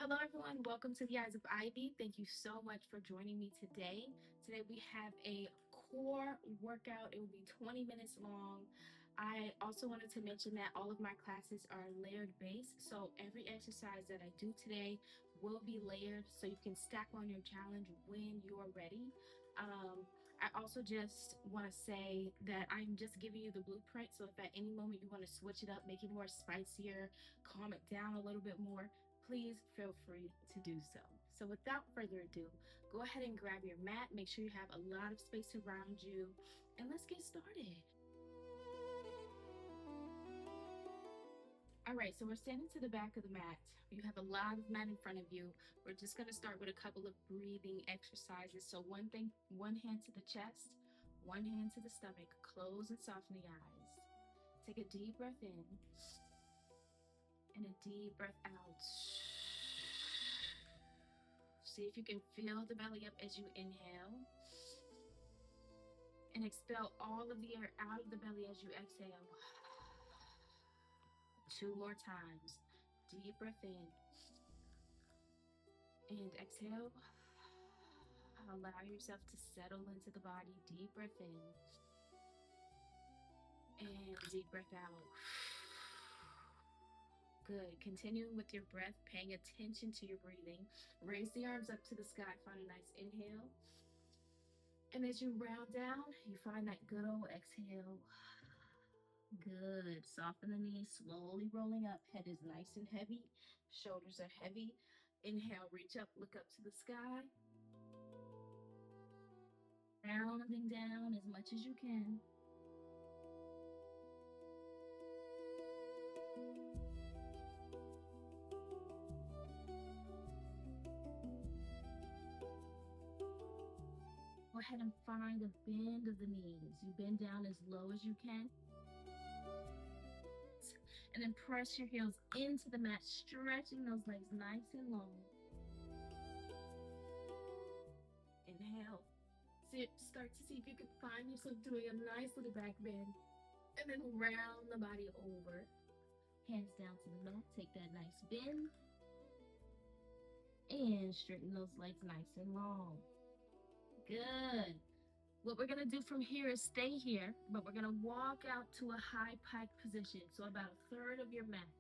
Hello, everyone. Welcome to the Eyes of Ivy. Thank you so much for joining me today. Today, we have a core workout. It will be 20 minutes long. I also wanted to mention that all of my classes are layered based. So, every exercise that I do today will be layered so you can stack on your challenge when you're ready. Um, I also just want to say that I'm just giving you the blueprint. So, if at any moment you want to switch it up, make it more spicier, calm it down a little bit more, please feel free to do so. So, without further ado, go ahead and grab your mat. Make sure you have a lot of space around you, and let's get started. All right, so we're standing to the back of the mat. You have a lot of mat in front of you. We're just going to start with a couple of breathing exercises. So, one hand to the chest, one hand to the stomach. Close and soften the eyes. Take a deep breath in and a deep breath out. See if you can feel the belly up as you inhale. And expel all of the air out of the belly as you exhale. Two more times. Deep breath in. And exhale. Allow yourself to settle into the body. Deep breath in. And deep breath out. Good. Continuing with your breath, paying attention to your breathing. Raise the arms up to the sky. Find a nice inhale. And as you round down, you find that good old exhale. Good. Soften the knees, slowly rolling up. Head is nice and heavy. Shoulders are heavy. Inhale, reach up, look up to the sky. Rounding down as much as you can. Go ahead and find a bend of the knees. You bend down as low as you can. And then press your heels into the mat, stretching those legs nice and long. Inhale. Start to see if you can find yourself doing a nice little back bend. And then round the body over. Hands down to the mat. Take that nice bend. And straighten those legs nice and long. Good. What we're going to do from here is stay here, but we're going to walk out to a high pike position. So about a third of your mat.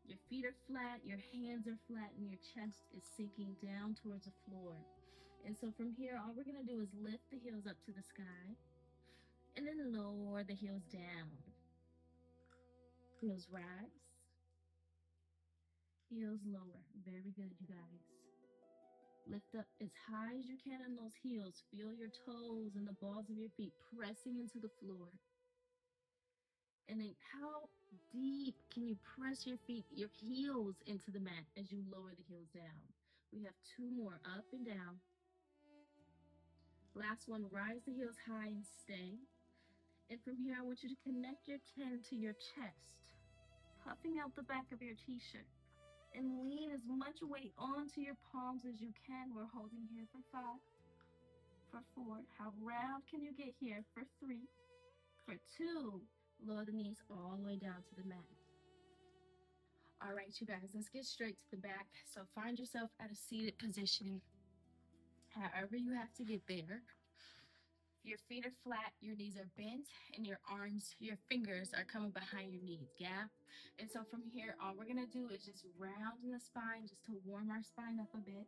Your feet are flat, your hands are flat, and your chest is sinking down towards the floor. And so from here, all we're going to do is lift the heels up to the sky and then lower the heels down. Heels rise, heels lower. Very good, you guys. Lift up as high as you can on those heels. Feel your toes and the balls of your feet pressing into the floor. And then how deep can you press your feet, your heels into the mat as you lower the heels down? We have two more, up and down. Last one, rise the heels high and stay. And from here, I want you to connect your chin to your chest, puffing out the back of your t-shirt. And lean as much weight onto your palms as you can. We're holding here for 5, for 4. How round can you get here? For 3, for 2. Lower the knees all the way down to the mat. All right, you guys, let's get straight to the back. So find yourself at a seated position, however you have to get there. Your feet are flat, your knees are bent, and your arms, your fingers are coming behind your knees, yeah? And so from here, all we're gonna do is just round in the spine just to warm our spine up a bit.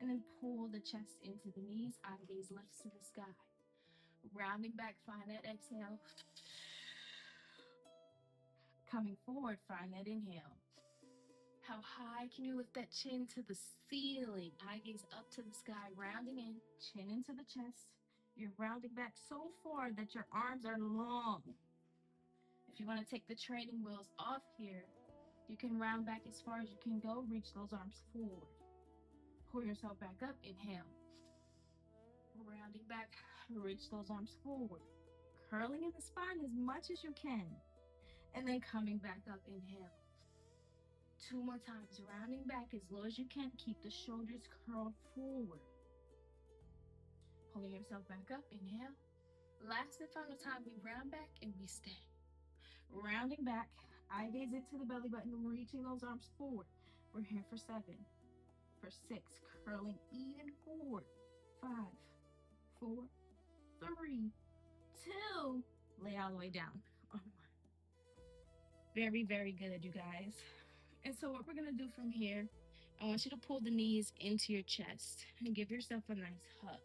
And then pull the chest into the knees, eye gaze lifts to the sky. Rounding back, find that exhale. Coming forward, find that inhale. How high can you lift that chin to the ceiling? Eye gaze up to the sky, rounding in, chin into the chest. You're rounding back so far that your arms are long. If you want to take the training wheels off here, you can round back as far as you can go, reach those arms forward. Pull yourself back up, inhale. Rounding back, reach those arms forward. Curling in the spine as much as you can. And then coming back up, inhale. 2 more times, rounding back as low as you can. Keep the shoulders curled forward. Pulling yourself back up, inhale. Last and final time, we round back and we stay. Rounding back, eye gaze into the belly button, reaching those arms forward. We're here for 7, for 6, curling even forward. 5, 4, 3, 2, lay all the way down. Oh, very, very good, you guys. And so what we're gonna do from here, I want you to pull the knees into your chest and give yourself a nice hug.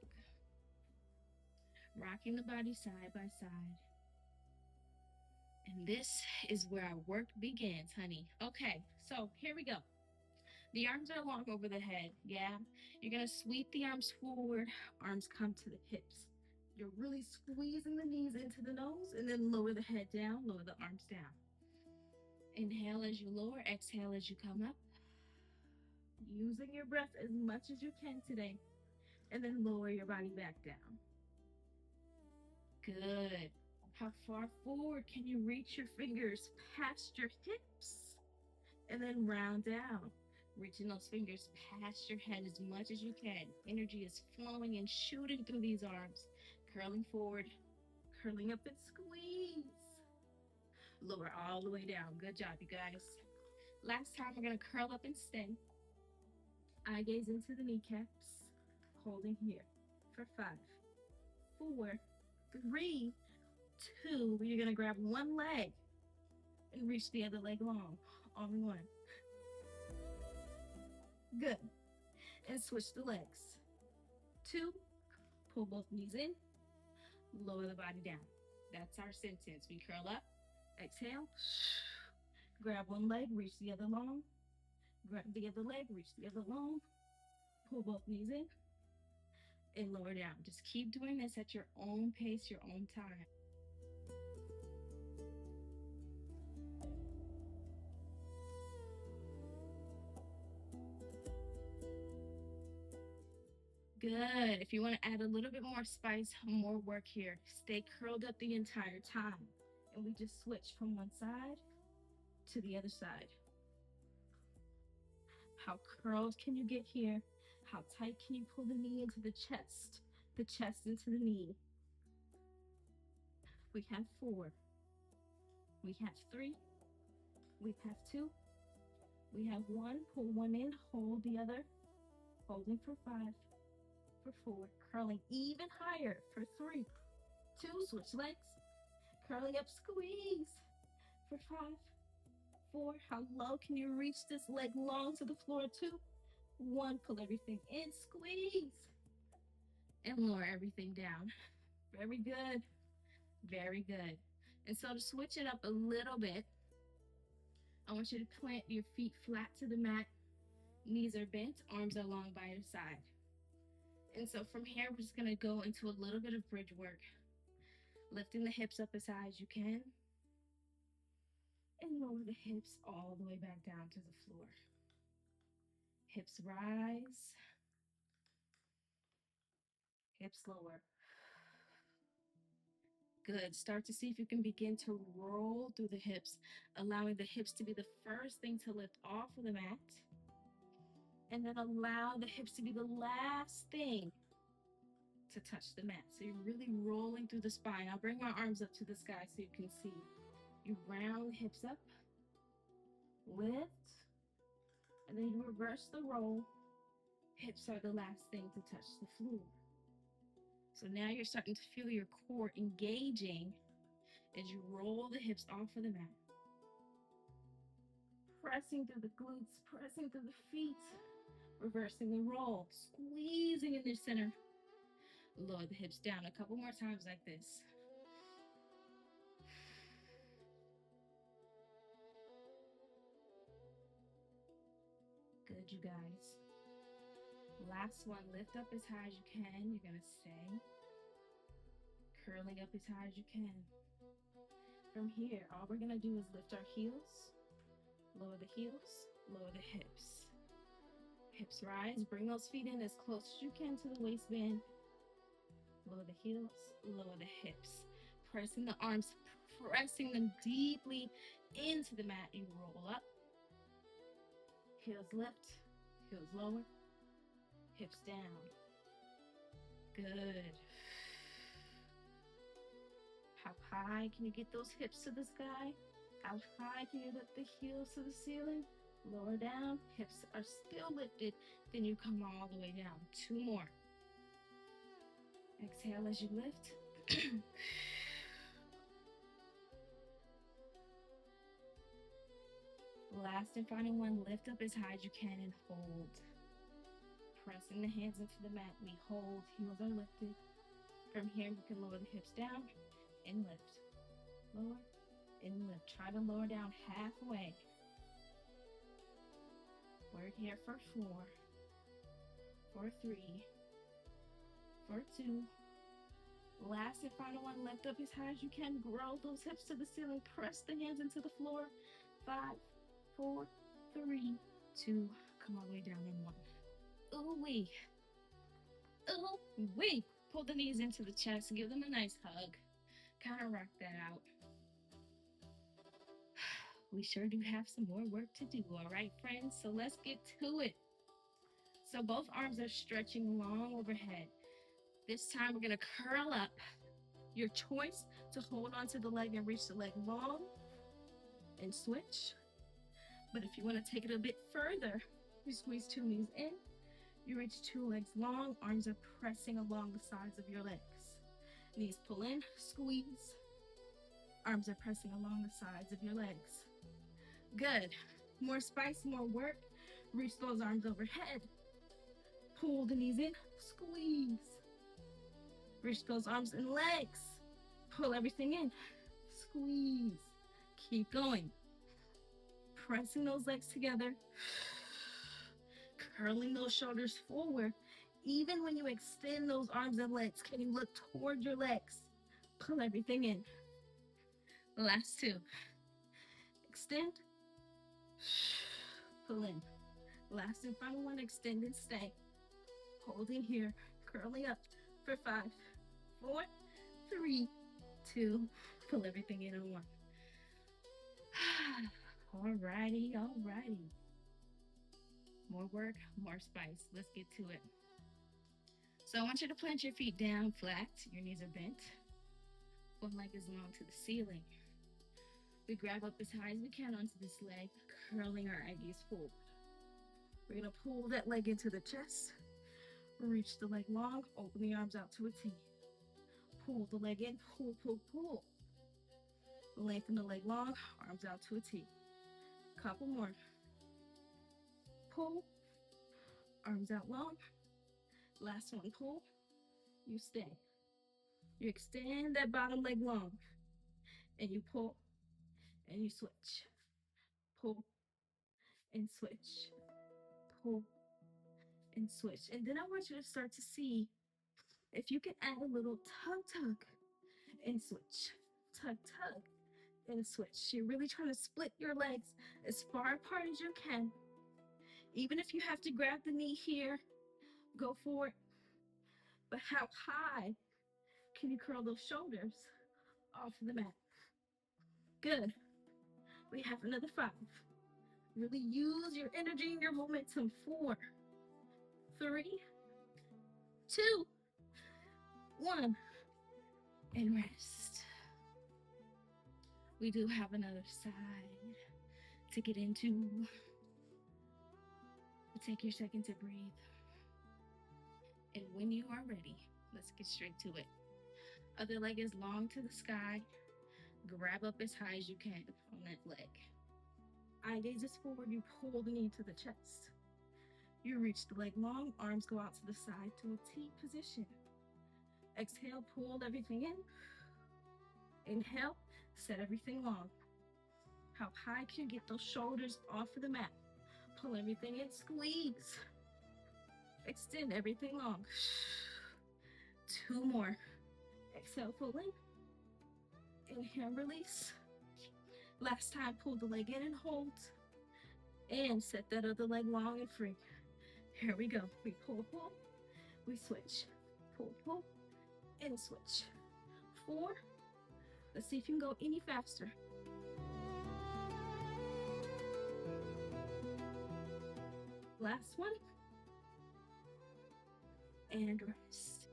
Rocking the body side by side. And this is where our work begins, honey. Okay, so here we go. The arms are long over the head, yeah? You're gonna sweep the arms forward, arms come to the hips. You're really squeezing the knees into the nose and then lower the head down, lower the arms down. Inhale as you lower, exhale as you come up. Using your breath as much as you can today, and then lower your body back down. Good. How far forward can you reach your fingers past your hips? And then round down. Reaching those fingers past your head as much as you can. Energy is flowing and shooting through these arms. Curling forward, curling up and squeeze. Lower all the way down. Good job, you guys. Last time, we're going to curl up and stay. Eye gaze into the kneecaps. Holding here for 5, 4, 3, 2. You're going to grab one leg and reach the other leg long. All in one. Good. And switch the legs. 2, pull both knees in, lower the body down. That's our sentence. We curl up, exhale, grab one leg, reach the other long, grab the other leg, reach the other long, pull both knees in, and lower down. Just keep doing this at your own pace, your own time. Good. If you want to add a little bit more spice, more work here, stay curled up the entire time. And we just switch from one side to the other side. How curled can you get here? How tight can you pull the knee into the chest into the knee? We have 4. We have 3. We have 2. We have 1. Pull one in, hold the other. Holding for 5, for 4. Curling even higher for 3, 2. Switch legs. Curling up, squeeze for 5, 4. How low can you reach this leg long to the floor? 2, 1. Pull everything in, squeeze, and lower everything down. Very good. Very good. And so to switch it up a little bit, I want you to plant your feet flat to the mat. Knees are bent, arms are long by your side. And so from here, we're just going to go into a little bit of bridge work. Lifting the hips up as high as you can. And lower the hips all the way back down to the floor. Hips rise. Hips lower. Good. Start to see if you can begin to roll through the hips, allowing the hips to be the first thing to lift off of the mat. And then allow the hips to be the last thing to touch the mat. So you're really rolling through the spine. I'll bring my arms up to the sky so you can see. You round the hips up, lift, and then you reverse the roll. Hips are the last thing to touch the floor. So now you're starting to feel your core engaging as you roll the hips off of the mat. Pressing through the glutes, pressing through the feet, reversing the roll, squeezing in the center. Lower the hips down a couple more times like this. Good, you guys. Last one, lift up as high as you can. You're going to stay. Curling up as high as you can. From here, all we're going to do is lift our heels, lower the heels, lower the hips. Hips rise, bring those feet in as close as you can to the waistband. Lower the heels, lower the hips. Pressing the arms, pressing them deeply into the mat. You roll up. Heels lift, heels lower, hips down. Good. How high can you get those hips to the sky? How high can you lift the heels to the ceiling? Lower down, hips are still lifted. Then you come all the way down. 2 more. Exhale as you lift. Last and final one, lift up as high as you can and hold. Pressing the hands into the mat, we hold, heels are lifted. From here, you can lower the hips down and lift. Lower and lift. Try to lower down halfway. We're here for 4, for 3, for 2. Last and final one, lift up as high as you can. Grow those hips to the ceiling. Press the hands into the floor. 5, 4, 3, 2. Come all the way down in 1. Ooh-wee. Ooh-wee. Pull the knees into the chest. Give them a nice hug. Kind of rock that out. We sure do have some more work to do, all right, friends? So let's get to it. So both arms are stretching long overhead. This time we're going to curl up. Your choice to hold onto the leg and reach the leg long and switch. But if you want to take it a bit further, you squeeze 2 knees in. You reach 2 legs long. Arms are pressing along the sides of your legs. Knees pull in, squeeze. Arms are pressing along the sides of your legs. Good. More spice, more work. Reach those arms overhead. Pull the knees in, squeeze. Reach those arms and legs. Pull everything in, squeeze. Keep going. Pressing those legs together. Curling those shoulders forward. Even when you extend those arms and legs, can you look toward your legs? Pull everything in. Last 2. Extend. Pull in. Last and final one, extend and stay. Holding here, curling up for 5, 4, 3, 2. Pull everything in on 1. Alrighty. More work, more spice. Let's get to it. So I want you to plant your feet down flat. Your knees are bent. One leg is long to the ceiling. We grab up as high as we can onto this leg, curling our eggies forward. We're going to pull that leg into the chest. Reach the leg long, open the arms out to a T. Pull the leg in, pull, pull, pull. Lengthen the leg long, arms out to a T. Couple more. Pull, arms out long. Last one, pull, you stay. You extend that bottom leg long, and you pull, and you switch. Pull, and switch. Pull, and switch. And then I want you to start to see if you can add a little tug, and switch. Tug, and switch. You're really trying to split your legs as far apart as you can. Even if you have to grab the knee here, go for it. But how high can you curl those shoulders off of the mat? Good. We have another 5. Really use your energy and your momentum. 4, 3, 2, 1, and rest. We do have another side to get into. Take your second to breathe. And when you are ready, let's get straight to it. Other leg is long to the sky. Grab up as high as you can on that leg. Eye gazes forward, you pull the knee to the chest. You reach the leg long, arms go out to the side to a T position. Exhale, pull everything in. Inhale, set everything long. How high can you get those shoulders off of the mat? Pull everything in, squeeze. Extend everything long. 2 more. Exhale, pull in. Inhale, release. Last time, pull the leg in and hold. And set that other leg long and free. Here we go. We pull, we switch. Pull, and switch. 4. Let's see if you can go any faster. Last one. And rest.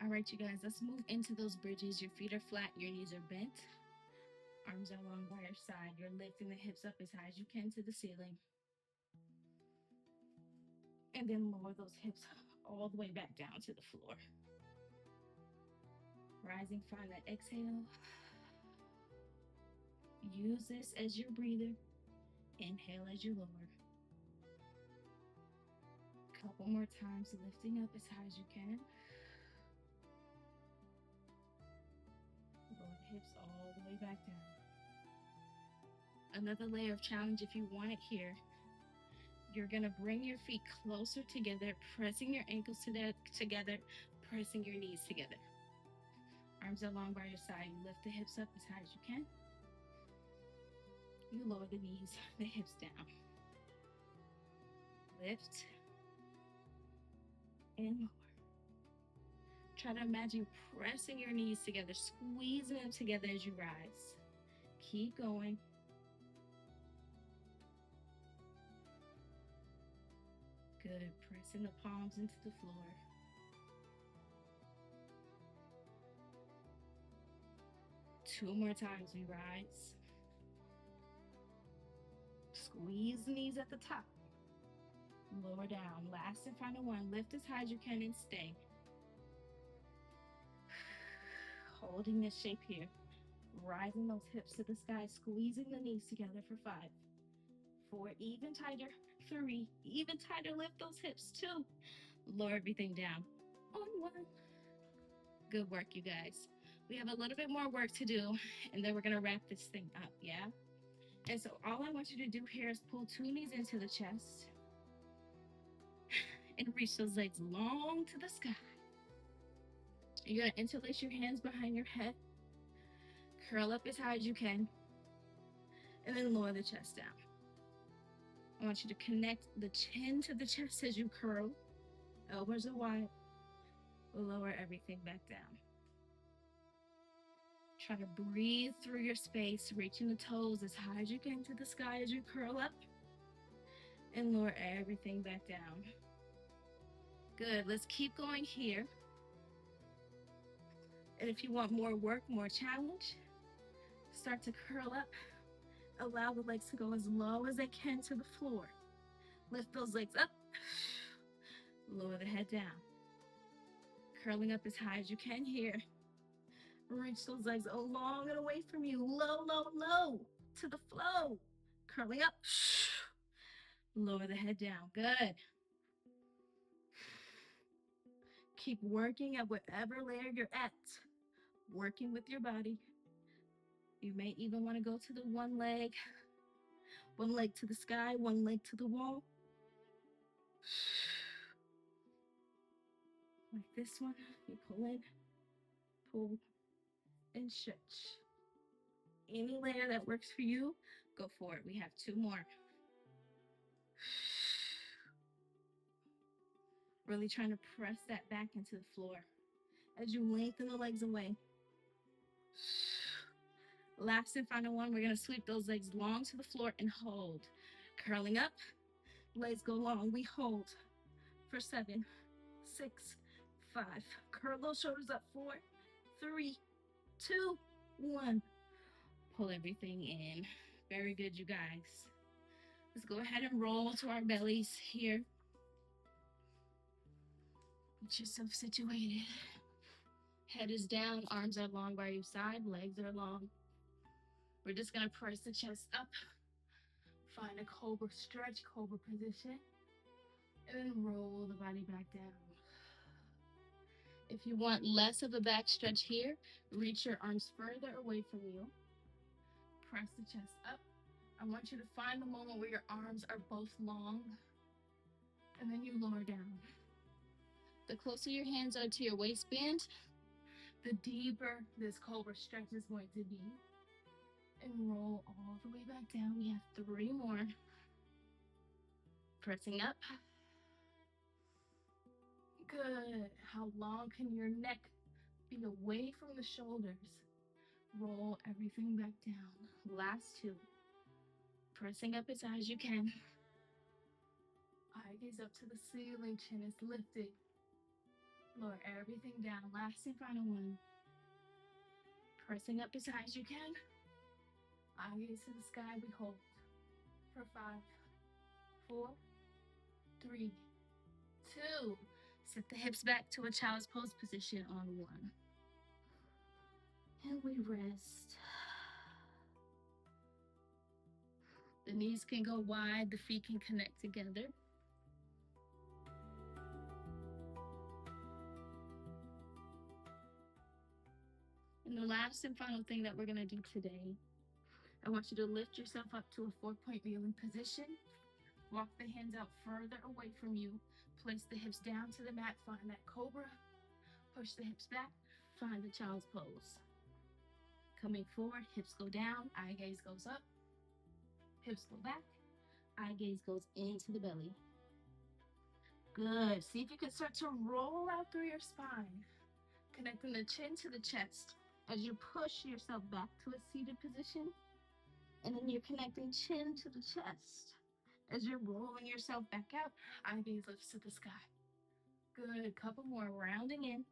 All right, right, you guys, let's move into those bridges. Your feet are flat, your knees are bent. Arms are long by your side. You're lifting the hips up as high as you can to the ceiling. And then lower those hips all the way back down to the floor. Rising, find that exhale. Use this as your breather. Inhale as you lower. Couple more times, lifting up as high as you can. Lower the hips all the way back down. Another layer of challenge if you want it here. You're gonna bring your feet closer together, pressing your ankles together, pressing your knees together. Arms are long by your side. You lift the hips up as high as you can. You lower the knees, the hips down. Lift and lower. Try to imagine pressing your knees together, squeezing them together as you rise. Keep going. Good. Pressing the palms into the floor. Two more times we rise. Squeeze the knees at the top. Lower down. Last and final one. Lift as high as you can and stay. Holding this shape here. Rising those hips to the sky. Squeezing the knees together for 5, 4, even tighter. 3, even tighter. Lift those hips. 2. Lower everything down. On 1. Good work, you guys. We have a little bit more work to do, and then we're going to wrap this thing up, yeah? And so all I want you to do here is pull 2 knees into the chest and reach those legs long to the sky. You're going to interlace your hands behind your head, curl up as high as you can, and then lower the chest down. I want you to connect the chin to the chest as you curl. Elbows are wide. Lower everything back down. Try to breathe through your space, reaching the toes as high as you can to the sky as you curl up and lower everything back down. Good. Let's keep going here. And if you want more work, more challenge, start to curl up. Allow the legs to go as low as they can to the floor. Lift those legs up. Lower the head down. Curling up as high as you can here. Reach those legs long and away from you. Low, low, low to the flow. Curling up. Lower the head down. Good. Keep working at whatever layer you're at. Working with your body. You may even want to go to the one leg to the sky, one leg to the wall. Like this one, you pull in, pull, and stretch. Any layer that works for you, go for it. We have 2 more. Really trying to press that back into the floor as you lengthen the legs away. Last and final one, we're going to sweep those legs long to the floor and hold. Curling up, legs go long. We hold for 7, 6, 5. Curl those shoulders up. 4, 3, 2, 1. Pull everything in. Very good, you guys. Let's go ahead and roll to our bellies here. Get yourself situated. Head is down, arms are long by your side, legs are long. We're just gonna press the chest up. Find a cobra stretch, cobra position. And then roll the body back down. If you want less of a back stretch here, reach your arms further away from you. Press the chest up. I want you to find the moment where your arms are both long. And then you lower down. The closer your hands are to your waistband, the deeper this cobra stretch is going to be. And roll all the way back down. We have 3 more. Pressing up. Good. How long can your neck be away from the shoulders? Roll everything back down. Last 2. Pressing up as high as you can. Eye gaze up to the ceiling. Chin is lifted. Lower everything down. Last and final one. Pressing up as high as you can. Eyes to the sky, we hold. For 5, 4, 3, 2. Sit the hips back to a child's pose position on 1. And we rest. The knees can go wide, the feet can connect together. And the last and final thing that we're going to do today, I want you to lift yourself up to a 4-point kneeling position. Walk the hands out further away from you. Place the hips down to the mat. Find that cobra. Push the hips back. Find the child's pose. Coming forward, hips go down. Eye gaze goes up. Hips go back. Eye gaze goes into the belly. Good. See if you can start to roll out through your spine. Connecting the chin to the chest. As you push yourself back to a seated position. And then you're connecting chin to the chest. As you're rolling yourself back out, eye gaze lifts to the sky. Good, a couple more, rounding in.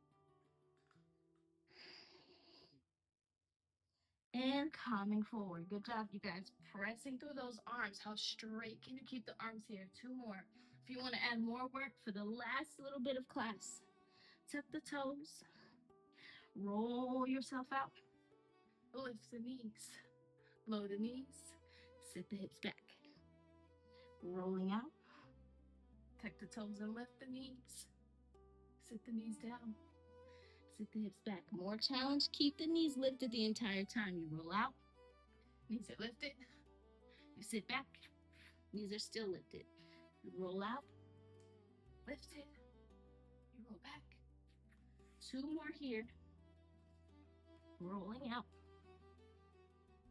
And coming forward. Good job, you guys. Pressing through those arms. How straight can you keep the arms here? 2 more. If you want to add more work for the last little bit of class, tuck the toes. Roll yourself out. Lift the knees. Lower the knees. Sit the hips back. Rolling out. Tuck the toes and lift the knees. Sit the knees down. Sit the hips back. More challenge. Keep the knees lifted the entire time. You roll out. Knees are lifted. You sit back. Knees are still lifted. You roll out. Lifted. You roll back. 2 more here. Rolling out.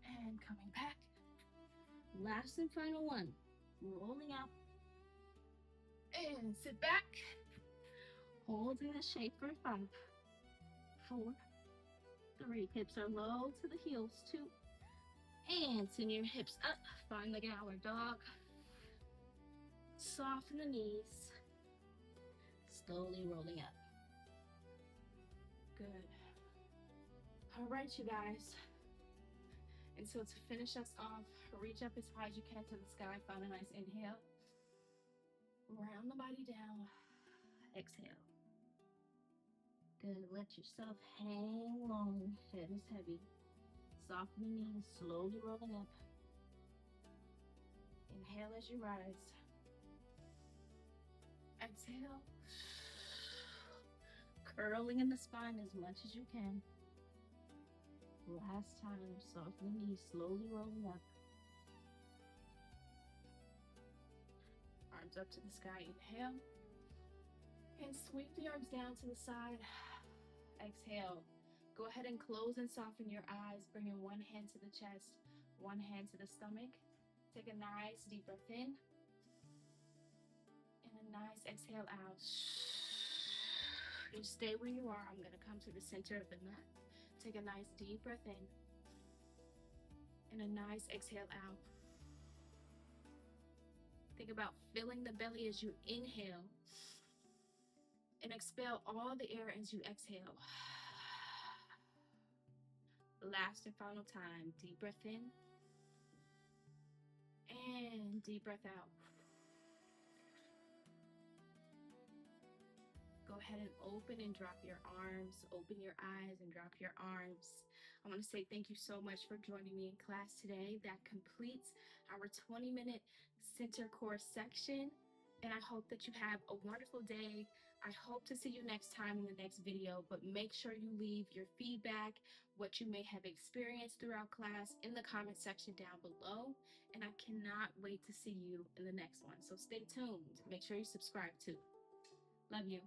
And coming back. Last and final one. Rolling out. And sit back. Holding the shape for 5, 4, 3. Hips are low to the heels. 2. And send your hips up. Find the downward dog. Soften the knees. Slowly rolling up. Good. All right, you guys. And so to finish us off, reach up as high as you can to the sky. Find a nice inhale. Round the body down. Exhale. Good. Let yourself hang long. Head is heavy. Soften the knees. Slowly rolling up. Inhale as you rise. Exhale. Curling in the spine as much as you can. Last time, soften the knees, slowly rolling up. Arms up to the sky, inhale. And sweep the arms down to the side. Exhale. Go ahead and close and soften your eyes, bringing one hand to the chest, one hand to the stomach. Take a nice deep breath in. And a nice exhale out. You stay where you are. I'm going to come to the center of the mat. Take a nice deep breath in and a nice exhale out. Think about filling the belly as you inhale and expel all the air as you exhale. Last and final time. Deep breath in and deep breath out. Go ahead and open and drop your arms. Open your eyes and drop your arms. I want to say thank you so much for joining me in class today. That completes our 20-minute center core section. And I hope that you have a wonderful day. I hope to see you next time in the next video, but make sure you leave your feedback, what you may have experienced throughout class in the comment section down below. And I cannot wait to see you in the next one. So stay tuned. Make sure you subscribe too. Love you.